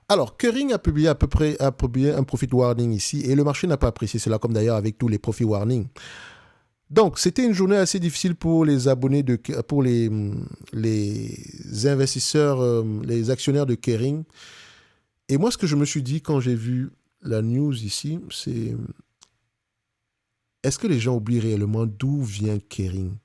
Alors, Kering a publié un profit warning ici et le marché n'a pas apprécié cela, comme d'ailleurs avec tous les profit warnings. Donc, c'était une journée assez difficile pour les abonnés pour les investisseurs, les actionnaires de Kering. Et moi, ce que je me suis dit quand j'ai vu la news ici, c'est est-ce que les gens oublient réellement d'où vient Kering?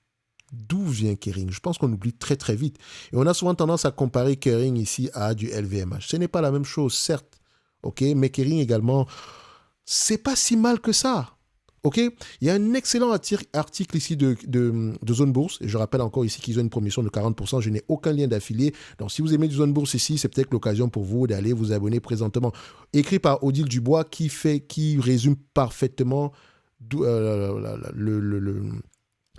D'où vient Kering? Je pense qu'on oublie très très vite. Et on a souvent tendance à comparer Kering ici à du LVMH. Ce n'est pas la même chose, certes. Ok, mais Kering également, c'est pas si mal que ça. Ok, il y a un excellent article ici de Zone Bourse. Et je rappelle encore ici qu'ils ont une promotion de 40%. Je n'ai aucun lien d'affilié. Donc, si vous aimez du Zone Bourse ici, c'est peut-être l'occasion pour vous d'aller vous abonner présentement. Écrit par Odile Dubois qui résume parfaitement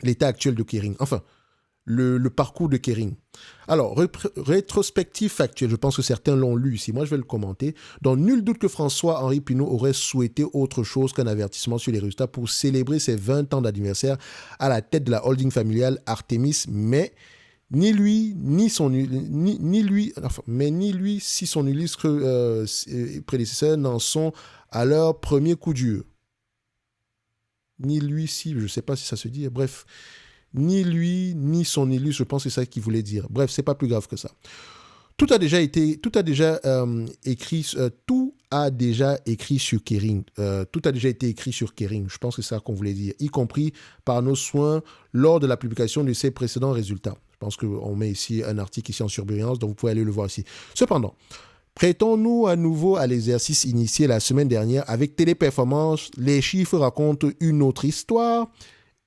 l'état actuel de Kering. Enfin, le parcours de Kering. Alors, rétrospective factuelle, je pense que certains l'ont lu ici, moi je vais le commenter. Donc, nul doute que François-Henri Pinault aurait souhaité autre chose qu'un avertissement sur les résultats pour célébrer ses 20 ans d'anniversaire à la tête de la holding familiale Artemis, mais ni lui, ni son, ni lui, enfin, mais ni lui, si son illustre prédécesseur n'en sont à leur premier coup dur. Ni lui, si, je ne sais pas si ça se dit, bref. Ni lui, ni son élu, je pense que c'est ça qu'il voulait dire. Bref, c'est pas plus grave que ça. Tout a déjà écrit sur Kering. Tout a déjà été écrit sur Kering. Je pense que c'est ça qu'on voulait dire, y compris par nos soins lors de la publication de ses précédents résultats. Je pense qu'on met ici un article ici en surbrillance, donc vous pouvez aller le voir ici. Cependant, prêtons-nous à nouveau à l'exercice initié la semaine dernière avec Téléperformance. Les chiffres racontent une autre histoire.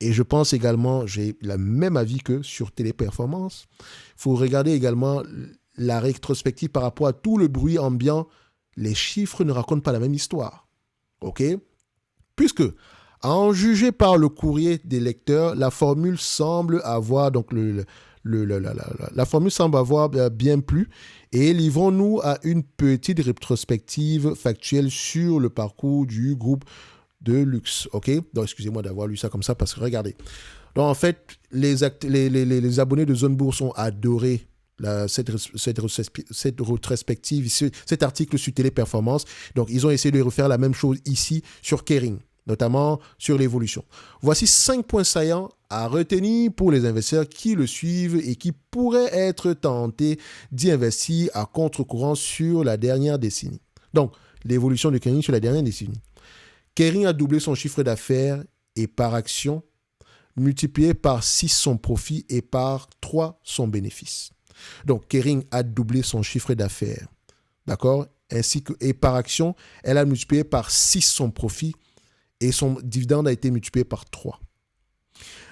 Et je pense également, j'ai le même avis que sur Téléperformance. Il faut regarder également la rétrospective par rapport à tout le bruit ambiant. Les chiffres ne racontent pas la même histoire. OK? Puisque, à en juger par le courrier des lecteurs, la formule semble avoir, donc la formule semble avoir bien plu. Et livrons-nous à une petite rétrospective factuelle sur le parcours du groupe de luxe, ok? Donc, excusez-moi d'avoir lu ça comme ça, parce que regardez. Donc, en fait, les abonnés de Zone Bourse ont adoré cette rétrospective, cet article sur Téléperformance. Donc, ils ont essayé de refaire la même chose ici sur Kering, notamment sur l'évolution. Voici 5 points saillants à retenir pour les investisseurs qui le suivent et qui pourraient être tentés d'y investir à contre-courant sur la dernière décennie. Donc, l'évolution de Kering sur la dernière décennie. Kering a doublé son chiffre d'affaires et par action, multiplié par 6 son profit et par 3 son bénéfice. Donc, Kering a doublé son chiffre d'affaires, d'accord? Et par action, elle a multiplié par 6 son profit et son dividende a été multiplié par 3.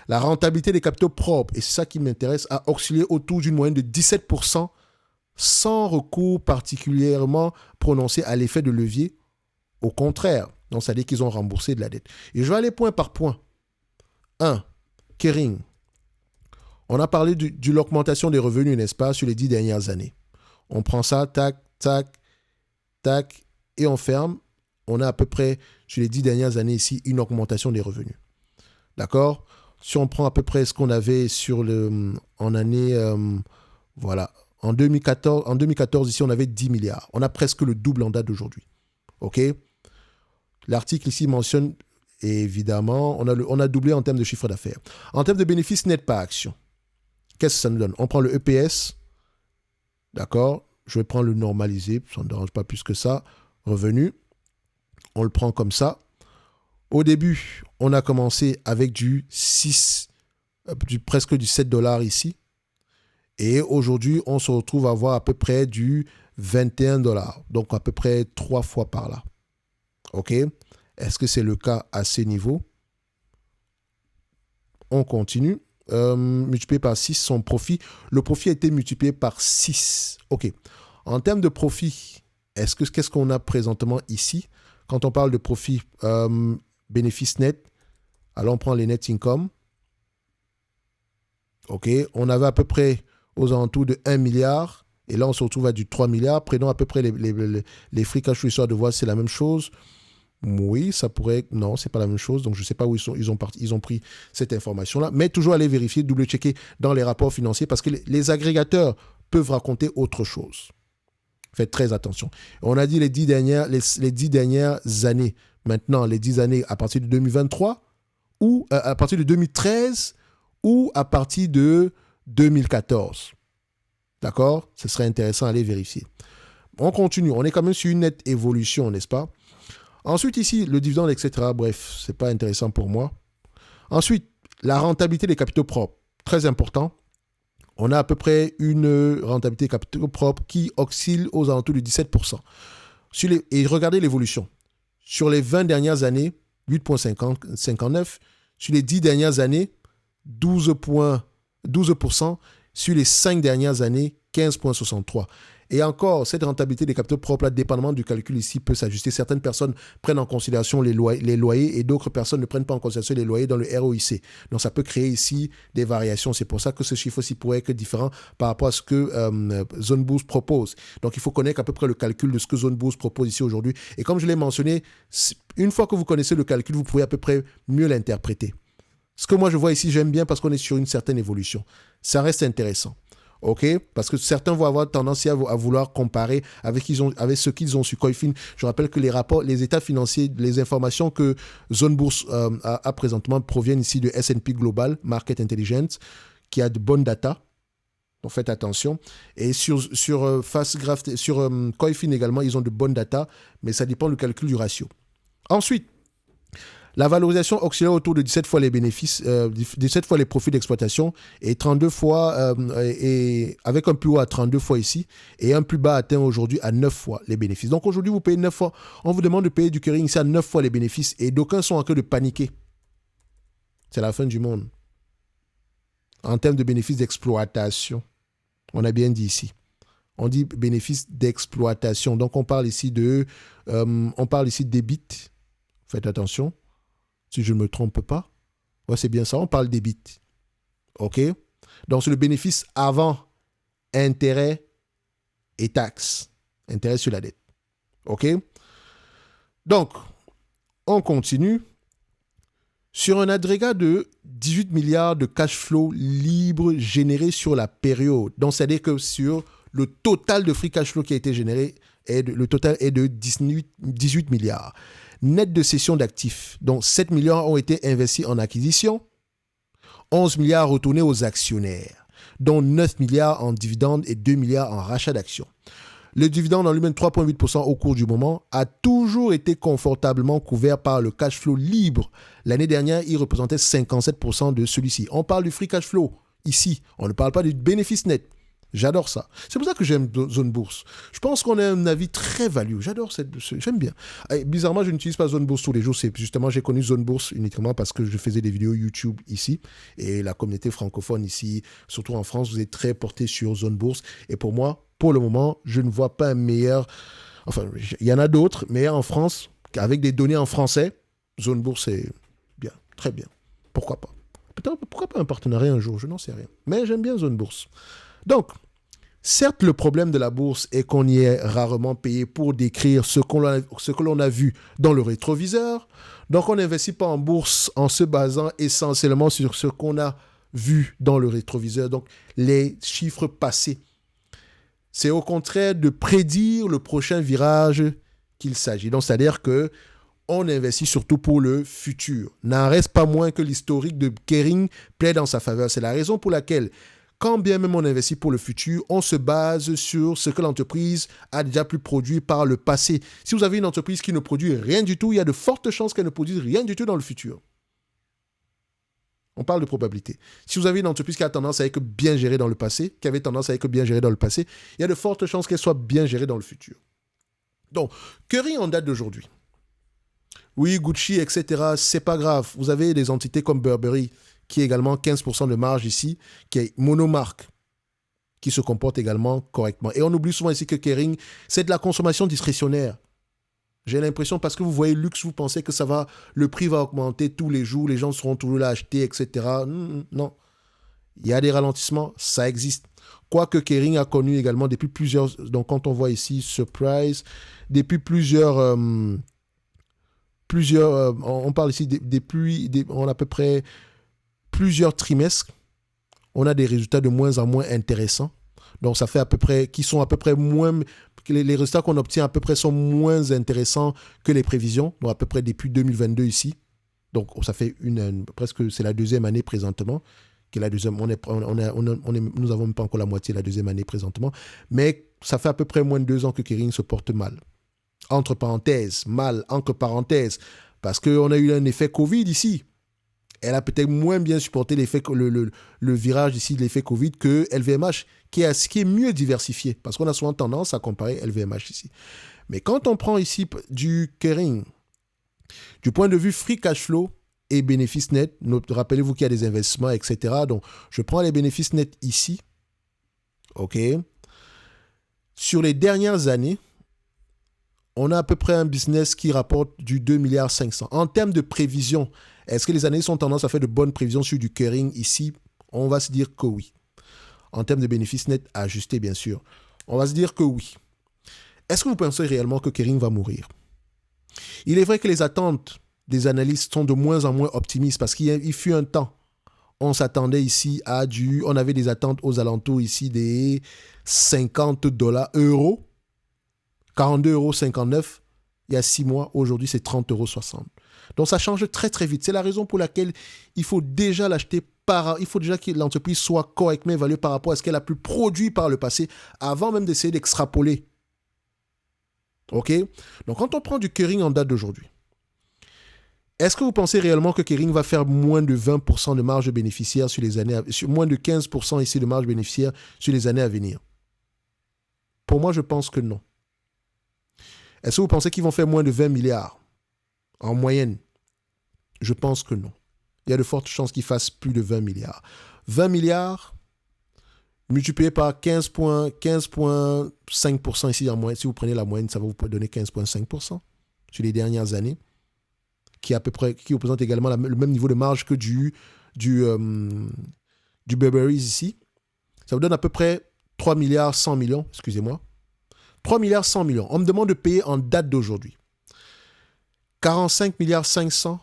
La rentabilité des capitaux propres, et c'est ça qui m'intéresse, a oscillé autour d'une moyenne de 17% sans recours particulièrement prononcé à l'effet de levier. Au contraire, donc ça veut dire qu'ils ont remboursé de la dette. Et je vais aller point par point. 1. Kering. On a parlé de l'augmentation des revenus, n'est-ce pas, sur les 10 dernières années. On prend ça, tac, tac, tac, et on ferme. On a à peu près, sur les 10 dernières années ici, une augmentation des revenus. D'accord? Si on prend à peu près ce qu'on avait en année, voilà, en 2014, ici, on avait 10 milliards. On a presque le double en date d'aujourd'hui. OK? L'article ici mentionne, évidemment, on a doublé en termes de chiffre d'affaires. En termes de bénéfices net par action, qu'est-ce que ça nous donne? On prend le EPS, d'accord? Je vais prendre le normalisé, ça ne dérange pas plus que ça. Revenu, on le prend comme ça. Au début, on a commencé avec presque du 7 $ ici. Et aujourd'hui, on se retrouve à avoir à peu près du 21 $. Donc à peu près 3 fois par là. OK? Est-ce que c'est le cas à ces niveaux? On continue. Multiplié par 6, son profit. Le profit a été multiplié par 6. OK. En termes de profit, qu'est-ce qu'on a présentement ici? Quand on parle de profit, bénéfice net, alors on prend les net income. OK. On avait à peu près aux alentours de 1 milliard. Et là, on se retrouve à du 3 milliards. Prenons à peu près les free cash flow, histoire de voir si c'est la même chose. Oui, ça pourrait... Non, c'est pas la même chose. Donc, je ne sais pas où ils ont pris cette information-là. Mais toujours aller vérifier, double-checker dans les rapports financiers parce que les agrégateurs peuvent raconter autre chose. Faites très attention. On a dit les 10 dernières années. Maintenant, les 10 années à partir de 2023 ou à partir de 2013 ou à partir de 2014. D'accord? Ce serait intéressant d'aller vérifier. On continue. On est quand même sur une nette évolution, n'est-ce pas? Ensuite, ici, le dividende, etc. Bref, ce n'est pas intéressant pour moi. Ensuite, la rentabilité des capitaux propres. Très important. On a à peu près une rentabilité des capitaux propres qui oscille aux alentours de 17%. Et regardez l'évolution. Sur les 20 dernières années, 8,59. Sur les 10 dernières années, 12%. Sur les 5 dernières années, 15,63. Et encore, cette rentabilité des capitaux propres, là, dépendamment du calcul ici, peut s'ajuster. Certaines personnes prennent en considération les loyers et d'autres personnes ne prennent pas en considération les loyers dans le ROIC. Donc, ça peut créer ici des variations. C'est pour ça que ce chiffre aussi pourrait être différent par rapport à ce que Zone Bourse propose. Donc, il faut connaître à peu près le calcul de ce que Zone Bourse propose ici aujourd'hui. Et comme je l'ai mentionné, une fois que vous connaissez le calcul, vous pouvez à peu près mieux l'interpréter. Ce que moi, je vois ici, j'aime bien parce qu'on est sur une certaine évolution. Ça reste intéressant. OK? Parce que certains vont avoir tendance à vouloir comparer avec ce qu'ils ont sur Coifin. Je rappelle que les rapports, les états financiers, les informations que Zone Bourse a présentement proviennent ici de S&P Global Market Intelligence, qui a de bonnes data. Donc faites attention. Et sur Coifin également, ils ont de bonnes data, mais ça dépend du calcul du ratio. Ensuite, la valorisation oscillait autour de 17 fois les bénéfices, 17 fois les profits d'exploitation et 32 fois, et avec un plus haut à 32 fois ici et un plus bas atteint aujourd'hui à 9 fois les bénéfices. Donc aujourd'hui, vous payez 9 fois. On vous demande de payer du Kering ici à 9 fois les bénéfices et d'aucuns sont en train de paniquer. C'est la fin du monde. En termes de bénéfices d'exploitation, on a bien dit ici. On dit bénéfices d'exploitation. Donc on parle ici d'EBIT. Faites attention. Si je ne me trompe pas. Ouais, c'est bien ça, on parle d'EBIT. OK? Donc, c'est le bénéfice avant intérêt et taxes. Intérêt sur la dette. OK? Donc, on continue. Sur un agrégat de 18 milliards de cash flow libre généré sur la période. Donc, c'est-à-dire que sur le total de free cash flow qui a été généré, le total est de 18 milliards. Net de cession d'actifs, dont 7 milliards ont été investis en acquisition, 11 milliards retournés aux actionnaires, dont 9 milliards en dividendes et 2 milliards en rachat d'actions. Le dividende en lui-même, 3,8% au cours du moment, a toujours été confortablement couvert par le cash flow libre. L'année dernière, il représentait 57% de celui-ci. On parle du free cash flow ici, on ne parle pas du bénéfice net. J'adore ça. C'est pour ça que j'aime Zone Bourse. Je pense qu'on a un avis très value. J'aime bien. Et bizarrement, je n'utilise pas Zone Bourse tous les jours. C'est justement, j'ai connu Zone Bourse uniquement parce que je faisais des vidéos YouTube ici. Et la communauté francophone ici, surtout en France, vous êtes très porté sur Zone Bourse. Et pour moi, pour le moment, je ne vois pas un meilleur... Enfin, il y en a d'autres, mais en France, avec des données en français, Zone Bourse, c'est bien, très bien. Pourquoi pas? Peut-être, pourquoi pas un partenariat un jour? Je n'en sais rien. Mais j'aime bien Zone Bourse. Donc, certes, le problème de la bourse est qu'on y est rarement payé pour décrire ce que l'on a vu dans le rétroviseur. Donc, on n'investit pas en bourse en se basant essentiellement sur ce qu'on a vu dans le rétroviseur, donc les chiffres passés. C'est au contraire de prédire le prochain virage qu'il s'agit. Donc, c'est-à-dire qu'on investit surtout pour le futur. N'en reste pas moins que l'historique de Kering plaide en sa faveur. C'est la raison pour laquelle quand bien même on investit pour le futur, on se base sur ce que l'entreprise a déjà pu produire par le passé. Si vous avez une entreprise qui ne produit rien du tout, il y a de fortes chances qu'elle ne produise rien du tout dans le futur. On parle de probabilité. Si vous avez une entreprise qui a tendance à être bien gérée dans le passé, qui avait tendance à être bien gérée dans le passé, il y a de fortes chances qu'elle soit bien gérée dans le futur. Donc, Kering en date d'aujourd'hui. Oui, Gucci, etc., c'est pas grave. Vous avez des entités comme Burberry, qui est également 15% de marge ici, qui est monomarque, qui se comporte également correctement. Et on oublie souvent ici que Kering, c'est de la consommation discrétionnaire. J'ai l'impression, parce que vous voyez luxe, vous pensez que le prix va augmenter tous les jours, les gens seront toujours là à acheter, etc. Non. Il y a des ralentissements, ça existe. Quoique Kering a connu également depuis plusieurs... Donc quand on voit ici Surprise, depuis plusieurs... on parle ici on a à peu près plusieurs trimestres, on a des résultats de moins en moins intéressants. Donc, ça fait à peu près, qui sont à peu près moins, les résultats qu'on obtient à peu près sont moins intéressants que les prévisions, donc à peu près depuis 2022 ici. Donc, ça fait presque, c'est la deuxième année présentement. Qui est la deuxième, nous n'avons même pas encore la moitié de la deuxième année présentement. Mais ça fait à peu près moins de 2 ans que Kering se porte mal. Entre parenthèses, mal, entre parenthèses. Parce qu'on a eu un effet Covid ici. Elle a peut-être moins bien supporté le virage ici de l'effet Covid que LVMH, qui est mieux diversifié. Parce qu'on a souvent tendance à comparer LVMH ici. Mais quand on prend ici du Kering, du point de vue free cash flow et bénéfices nets, rappelez-vous qu'il y a des investissements, etc. Donc, je prends les bénéfices nets ici. OK. Sur les dernières années, on a à peu près un business qui rapporte du 2,5 milliards. En termes de prévision, est-ce que les années sont tendance à faire de bonnes prévisions sur du Kering ici? On va se dire que oui. En termes de bénéfices nets ajustés, bien sûr. On va se dire que oui. Est-ce que vous pensez réellement que Kering va mourir? Il est vrai que les attentes des analystes sont de moins en moins optimistes parce qu'il fut un temps, on s'attendait ici à on avait des attentes aux alentours ici des 50 euros, 42,59 € il y a 6 mois. Aujourd'hui, c'est 30,60 €. Donc, ça change très, très vite. C'est la raison pour laquelle il faut déjà l'acheter il faut déjà que l'entreprise soit correctement évaluée par rapport à ce qu'elle a pu produire par le passé avant même d'essayer d'extrapoler. OK? Donc, quand on prend du Kering en date d'aujourd'hui, est-ce que vous pensez réellement que Kering va faire moins de 20% de marge bénéficiaire sur les années, moins de 15% ici de marge bénéficiaire sur les années à venir? Pour moi, je pense que non. Est-ce que vous pensez qu'ils vont faire moins de 20 milliards en moyenne? Je pense que non. Il y a de fortes chances qu'ils fassent plus de 20 milliards. 20 milliards multiplié par 15,5% ici en moyenne. Si vous prenez la moyenne, ça va vous donner 15,5% sur les dernières années, qui représente également le même niveau de marge que du Burberry ici. Ça vous donne à peu près 3 milliards 100 millions, excusez-moi. 3 milliards 100 millions. On me demande de payer en date d'aujourd'hui 45 milliards 500,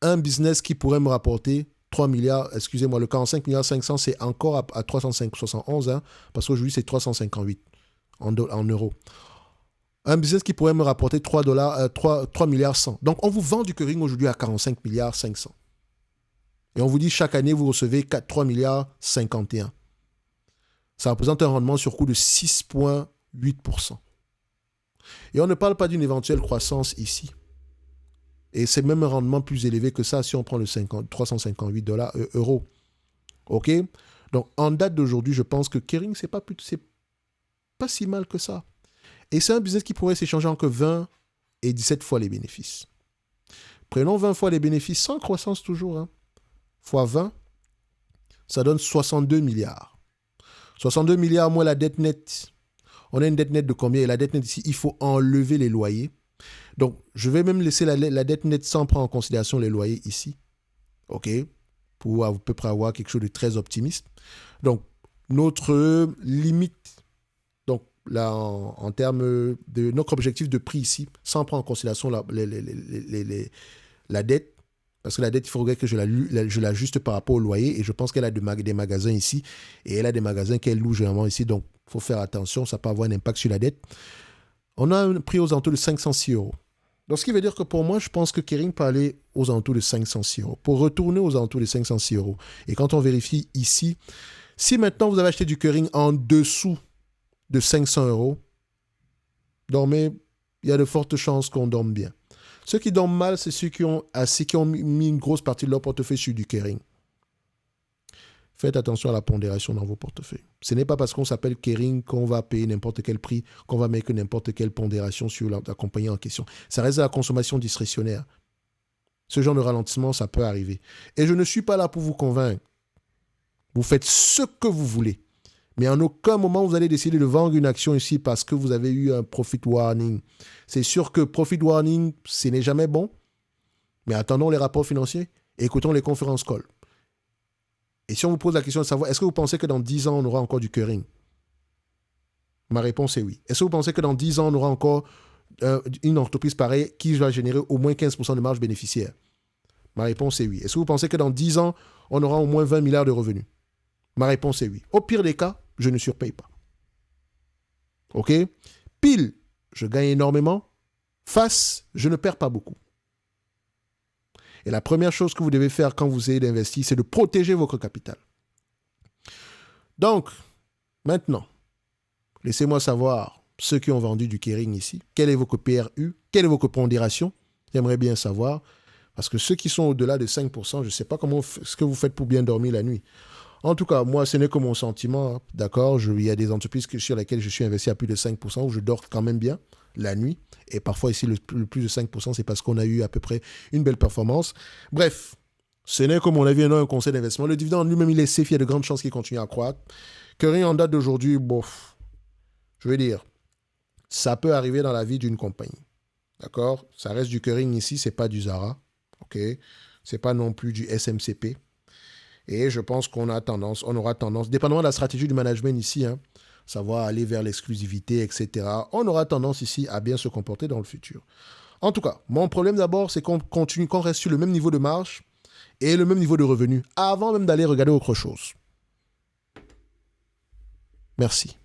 un business qui pourrait me rapporter 3 milliards, excusez-moi, le 45 milliards 500, c'est encore à 371, hein, parce qu'aujourd'hui, c'est 358 en euros. Un business qui pourrait me rapporter 3 milliards 100. Donc, on vous vend du Kering aujourd'hui à 45 milliards 500. Et on vous dit, chaque année, vous recevez 3 milliards 51. Ça représente un rendement sur coût de 6,8%. Et on ne parle pas d'une éventuelle croissance ici. Et c'est même un rendement plus élevé que ça si on prend le 358 euros. OK? Donc, en date d'aujourd'hui, je pense que Kering, c'est pas si mal que ça. Et c'est un business qui pourrait s'échanger entre 20 et 17 fois les bénéfices. Prenons 20 fois les bénéfices, sans croissance toujours, hein, fois 20, ça donne 62 milliards. 62 milliards moins la dette nette. On a une dette nette de combien? Et la dette nette ici, il faut enlever les loyers. Donc, je vais même laisser la dette nette sans prendre en considération les loyers ici. OK? Pour à peu près avoir quelque chose de très optimiste. Donc, notre limite, donc là, en termes de notre objectif de prix ici, sans prendre en considération la dette, parce que la dette, il faudrait que je l'ajuste par rapport au loyer, et je pense qu'elle a des magasins ici, et elle a des magasins qu'elle loue généralement ici, donc il faut faire attention, ça peut avoir un impact sur la dette. On a un prix aux alentours de 506 euros. Donc, ce qui veut dire que pour moi, je pense que Kering peut aller aux alentours de 506 euros. Pour retourner aux alentours de 506 euros. Et quand on vérifie ici, si maintenant vous avez acheté du Kering en dessous de 500 euros, dormez, il y a de fortes chances qu'on dorme bien. Ceux qui dorment mal, c'est ceux qui ont mis une grosse partie de leur portefeuille sur du Kering. Faites attention à la pondération dans vos portefeuilles. Ce n'est pas parce qu'on s'appelle Kering qu'on va payer n'importe quel prix, qu'on va mettre n'importe quelle pondération sur la compagnie en question. Ça reste de la consommation discrétionnaire. Ce genre de ralentissement, ça peut arriver. Et je ne suis pas là pour vous convaincre. Vous faites ce que vous voulez. Mais en aucun moment, vous allez décider de vendre une action ici parce que vous avez eu un profit warning. C'est sûr que profit warning, ce n'est jamais bon. Mais attendons les rapports financiers et écoutons les conférences call. Et si on vous pose la question de savoir, est-ce que vous pensez que dans 10 ans, on aura encore du Kering? Ma réponse est oui. Est-ce que vous pensez que dans 10 ans, on aura encore une entreprise pareille qui va générer au moins 15% de marge bénéficiaire? Ma réponse est oui. Est-ce que vous pensez que dans 10 ans, on aura au moins 20 milliards de revenus? Ma réponse est oui. Au pire des cas, je ne surpaye pas. OK? Pile, je gagne énormément. Face, je ne perds pas beaucoup. Et la première chose que vous devez faire quand vous essayez d'investir, c'est de protéger votre capital. Donc, maintenant, laissez-moi savoir ceux qui ont vendu du Kering ici. Quel est votre PRU? Quelle est votre pondération? J'aimerais bien savoir. Parce que ceux qui sont au-delà de 5%, je ne sais pas ce que vous faites pour bien dormir la nuit. En tout cas, moi, ce n'est que mon sentiment. Hein, d'accord, il y a des entreprises sur lesquelles je suis investi à plus de 5%, où je dors quand même bien la nuit. Et parfois, ici, le plus de 5%, c'est parce qu'on a eu à peu près une belle performance. Bref, ce n'est, comme on l'a vu, un conseil d'investissement. Le dividende lui-même, il est safe, il y a de grandes chances qu'il continue à croître. Que rien en date d'aujourd'hui, bof, je veux dire, ça peut arriver dans la vie d'une compagnie. D'accord? Ça reste du Kering ici, c'est pas du Zara. OK? C'est pas non plus du SMCP. Et je pense on aura tendance, dépendamment de la stratégie du management ici, hein, savoir aller vers l'exclusivité, etc., on aura tendance ici à bien se comporter dans le futur. En tout cas, mon problème d'abord, c'est qu'on reste sur le même niveau de marge et le même niveau de revenu avant même d'aller regarder autre chose. Merci.